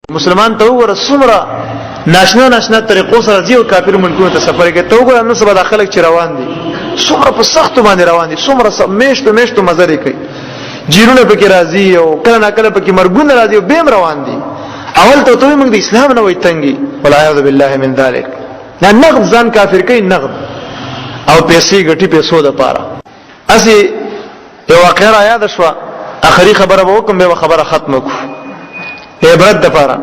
مسلمان ته وګوره څومره ناشنا طریقو سره ځي او کافر ملکونو ته سفر کوي. ته وګوره نو سبا داخله چې روان دي څومره په سختو باندې روان دي، څومره میشتو مزرې کوي، جیرونه پکې راځي او کله ناکله پکې مرګونه راځي او بیم روان دي. اول ته موږ د اسلام نه وای تنګي، والعیاذ بالله من ذلک. نه نغد ځان کافر کوي، نغد او پیسې ګټي پیسو د پاره. اسی یو واقعه یاد شو، اخري خبره به وکم به خبره ختم کو. عبرت د پاره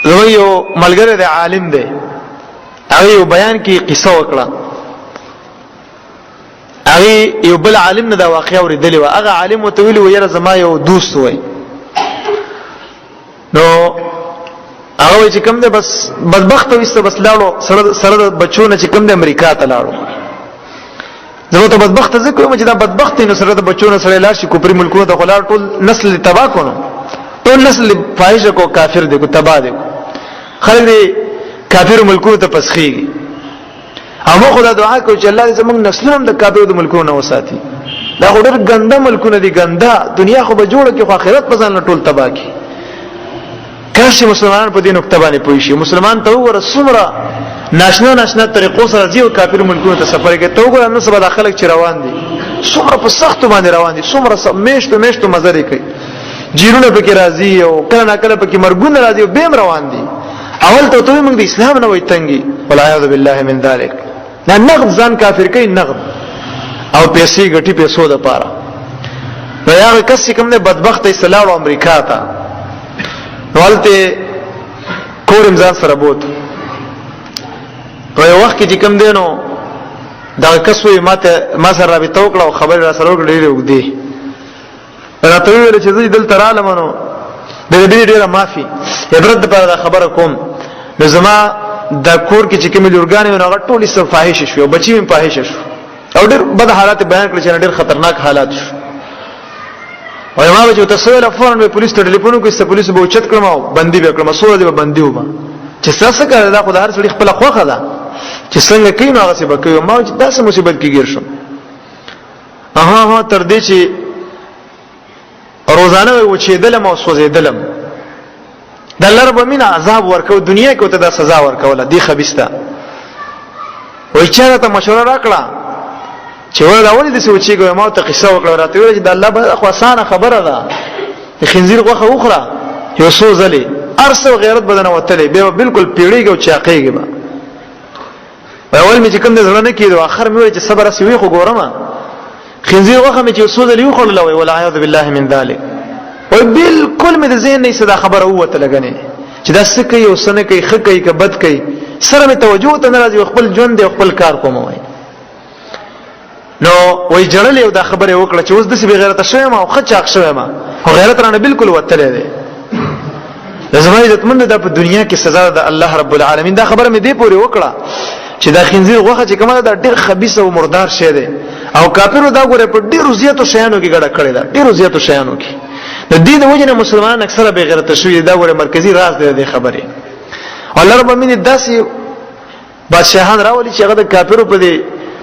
یو ملګری د عالم دی، هغه یو بیان کې قصه وکړه. هغه یو بل عالم نه دا واقعه اوریدلې و. هغه عالم وته ویلی و یاره زما یو دوست وای، نو هغه چې کوم دی بس بدبخت وسته، بس لاړو سره د بچو نه چې کوم دی امریکا ته لاړو. زه ته بدبخت ځکه چې دا بدبخت نو سره د بچو نه سره لاړ شي کوپری ملکونو ته خلار، ټول نسل تباہ کونو، ټول نسل فاحش کو کافر دی کو تباہ دی، خلک دی کافر ملکونو ته پسخیږي. امو خدا دعا کوي چې الله دې زموږ نسلونه د کافر د ملکونو نه وساتي. دا ډېر ګنده ملکونه دي، ګنده دنیا خو به جوړه کې، خو آخرت په ځان ټول تباہ کی. کاش مسلمانان په دې نقطه باندې پوه شي. مسلمان ته وګوره څومره ناشنا طریقو سره ځي او کافر ملکونو ته سفر کوي. ته وګوره نو سبا د خلک چې روان دي څومره په سختو باندې روان دي، څومره میشتو مزرې کوي، جیرونه پکې راځي او کله ناکله پکې مرګونه راځي او بیم روان دي. اول ته موږ د اسلام نه وای تنګي، والعیاذ بالله من ذلک. نه نغد ځان کافر کوي، نغد او پیسې ګټي پیسو د پاره. نو هغه کس کوم نه بدبخت ایسلاړو امریکا ته، ولته کورم ځان سره بوت. یو وخت کې کوم دینو دا کس وی ما سره رابطه وکړه او خبر را سره وکړه ډېر وګدي. راته ویل چې زه دلته رالم نو د دې ډېره معافي عبرت د پاره خبره کوم. نو زما د کور کې چې کوم لورګانې نو هغه ټولې سره فاحش شو، بچی هم فاحش شو او ډېر بد حالات بیان کړل چې ډېر خطرناک حالات شو. او ما به چې تاسو له فورن به پولیس ته ټلیفون وکړ، چې پولیس به اوچت کړم او بندي به کړم، سوره دې به بندي وبا چې څه کړه. دا خدای هر څړي خپل خوخه ده چې څنګه کین هغه څه به کوي. ما چې تاسو مصیبت کې گیر شم. ها تر دې چې روزانه و چې دلم او سوځیدلم. د الله رب مين عذاب ورکو دنیا کې ته دا سزا ورکوله دی خبيستا. وای چې ته مشوره راکړه چې ول راولې د سوچي ګو ما ته قصه وکړه، راته ویل چې د الله به خو آسانه خبره ده، خنزیر غوخه وخره یو سو زلي ارسو غیرت بدن وتلې به بالکل پیړیږي او چاقېږي به. اول می چې کوم د زړه نه کېدو، اخر می ویل چې صبر اسوي خو ګورم خنزیر غوخه می چې سو زلي وخړل وی ولا اعوذ بالله من ذلک. وای بالکل می د ذهن نه صدا خبره وته لګنه چې دا څه کوي او څه نه کوي، ښه کوي که بد کوي، سره می توجه ته ناراضي، خپل ژوند دی خپل کار کوم وای. نو وای جړل یو دا خبره وکړه چې اوس د سی غیرت شوی ما او خچاق شوی ما، خو غیرت رانه بالکل وتلې ده. زما عزت مند د په دنیا کې سزا ده الله رب العالمین. دا خبره می دی پوری وکړه چې دا خنزیر غوخه چې کومه دا ډیر خبيث او مردار شی دی او کافرو دا ګوره په ډیرو زیاتو شیانو کې ګډه کړی دا، ډیرو زیاتو شیانو کې. د دې د وجه نه مسلمانان اکثره به غیرت شوی دا ګوره مرکزی راز دی خبره. الله رب العالمین داسې بادشاہان راولي چې هغه د کافرو په دې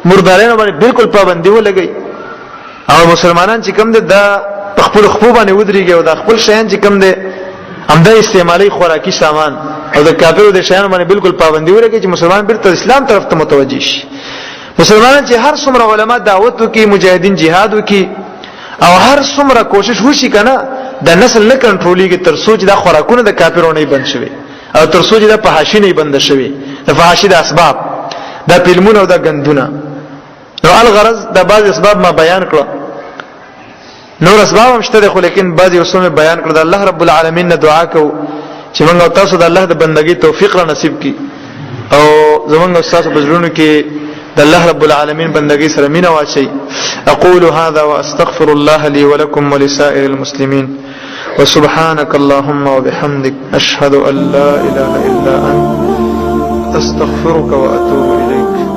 مردارانو باندې بالکل پابندي ولګي او مسلمانان چې کوم دا خپل خپل باندې ودرېږي او د خپل شیان چې کوم دي همدا استعمالي خوراکي سامان او د کافرو د شیانو باندې بالکل پابندي ولګي چې مسلمان بیرته اسلام طرف ته متوجه شي. مسلمانان چې هر څومره علما دعوت وکي، مجاهدین jihad وکي او هر څومره کوشش وشي کنه د نسل نه کنټرولېږي تر څو چې د خوراکونو د کافرو نه بند شي او تر څو چې د فحاشي نه بند شي، د فحاشي د اسباب د فلمونو او د غندونه. نو الغرض د بعض اسباب ما بیان کړو، نور اسباب هم شته خو لیکن بعضی اصول بیان کړل. الله رب العالمین نه دعا کو چې موږ تاسو د الله د بندګۍ توفیق را نصیب کړي او زمونږ تاسو په ژوند کې د الله رب العالمین بندګۍ سره مینه واچي. اقول هذا واستغفر الله لي ولكم ولسائر المسلمين وسبحانك اللهم وبحمدك اشهد ان لا اله الا انت استغفرك واتوب اليك.